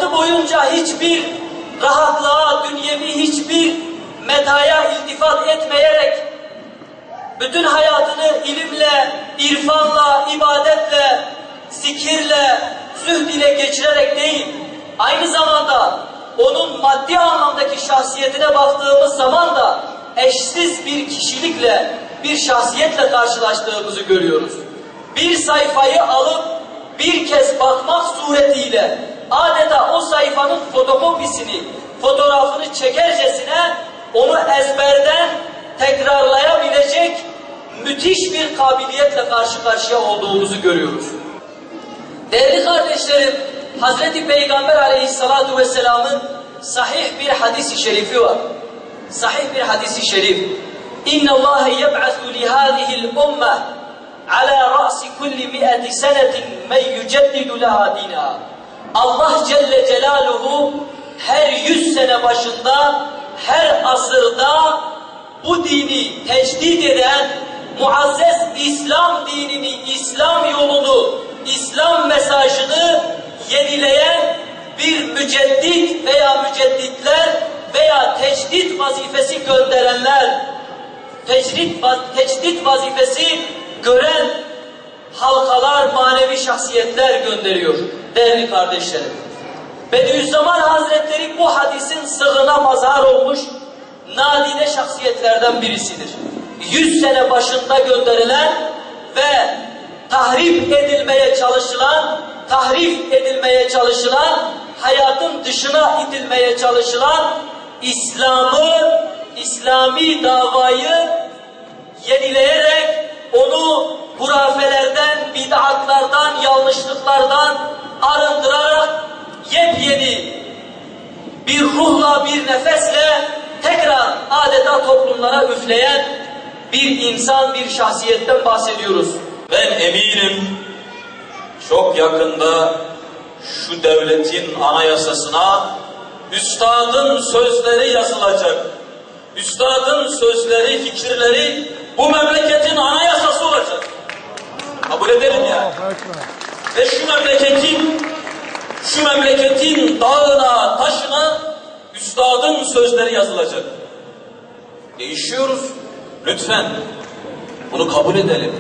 hayatı boyunca hiçbir rahatlığa, dünyevi hiçbir metaya iltifat etmeyerek, bütün hayatını ilimle, irfanla, ibadetle, zikirle, zühd ile geçirerek değil, aynı zamanda onun maddi anlamdaki şahsiyetine baktığımız zaman da eşsiz bir kişilikle, bir şahsiyetle karşılaştığımızı görüyoruz. Bir sayfayı alıp bir kez bakmak suretiyle adeta o sayfanın fotokopisini, fotoğrafını çekercesine onu ezberden tekrarlayabilecek müthiş bir kabiliyetle karşı karşıya olduğumuzu görüyoruz. Değerli kardeşlerim, Hazreti Peygamber Aleyhissalatu Vesselam'ın sahih bir hadis-i şerifi var. Sahih bir hadis-i şerif. İnne Allahe yeb'asu li hâzihil ummeh ala ra'si kulli mi'ati senetin men yüceddidu leha dînâ. Allah Celle Celaluhu her 100 sene başında, her asırda bu dini tecdid eden, muazzez İslam dinini, İslam yolunu, İslam mesajını yenileyen bir müceddit veya mücedditler veya tecdit vazifesi gönderenler, tecdit vazifesi gören halkalar, manevi şahsiyetler gönderiyor değerli kardeşlerim. Bediüzzaman Hazretleri bu hadisin sırrına mazhar olmuş nadide şahsiyetlerden birisidir. 100 sene başında gönderilen ve tahrip edilmeye çalışılan, hayatın dışına itilmeye çalışılan İslami davayı yenileyerek onu hurafelerden, bid'atlardan, yanlışlıklardan arındırarak yepyeni bir ruhla, bir nefesle tekrar adeta toplumlara üfleyen bir insan, bir şahsiyetten bahsediyoruz. Ben eminim çok yakında şu devletin anayasasına üstadın sözleri yazılacak. Üstadın sözleri, fikirleri bu memleketin anayasası olacak. Kabul ederim ya. Ve şu memleketin dağına, taşına üstadın sözleri yazılacak. Değişiyoruz. Lütfen bunu kabul edelim.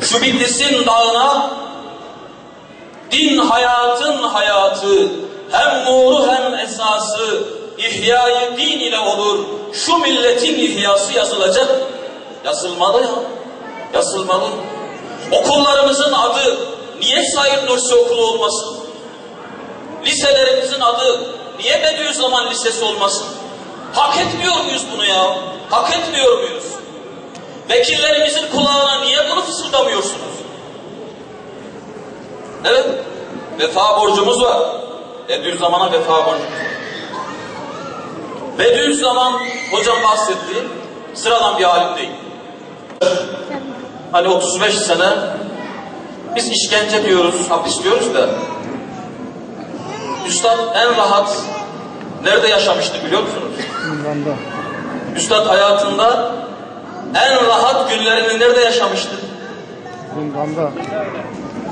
Şu Bitlis'in dağına din hayatın hayatı, hem nuru hem esası, İhya-i din ile olur. Şu milletin ihyası yazılacak. Yazılmalı ya. Yazılmalı. Okullarımızın adı niye Said Nursi Okulu olmasın? Liselerimizin adı niye Bediüzzaman Lisesi olmasın? Hak etmiyor muyuz bunu ya? Hak etmiyor muyuz? Vekillerimizin kulağına niye bunu fısıldamıyorsunuz? Evet, vefa borcumuz var. Bediüzzaman'a vefa borcumuz var. Bediüzzaman, hocam bahsetti, sıradan bir alim değil. Hani 35 sene biz işkence diyoruz, hapis diyoruz da Üstad en rahat nerede yaşamıştı biliyor musunuz? Zindanda. Üstad hayatında en rahat günlerini nerede yaşamıştı? Zindanda.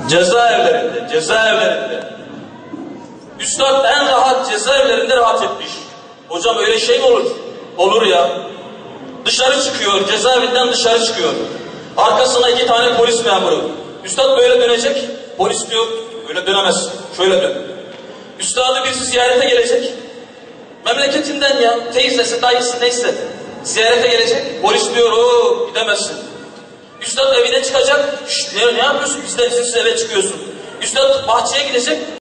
Cezaevlerinde. Üstad en rahat cezaevlerinde rahat etmiş. Hocam öyle şey mi olur? Olur ya. Dışarı çıkıyor, cezaevinden dışarı çıkıyor. Arkasına 2 tane polis memuru. Üstad böyle dönecek. Polis diyor, öyle dönemezsin. Şöyle dön. Üstadı birisi ziyarete gelecek. Memleketinden ya, teyzesi, dayısı neyse. Ziyarete gelecek. Polis diyor, o gidemezsin. Üstad evine çıkacak. Ne yapıyorsun? Bizden siz eve çıkıyorsun. Üstad bahçeye gidecek.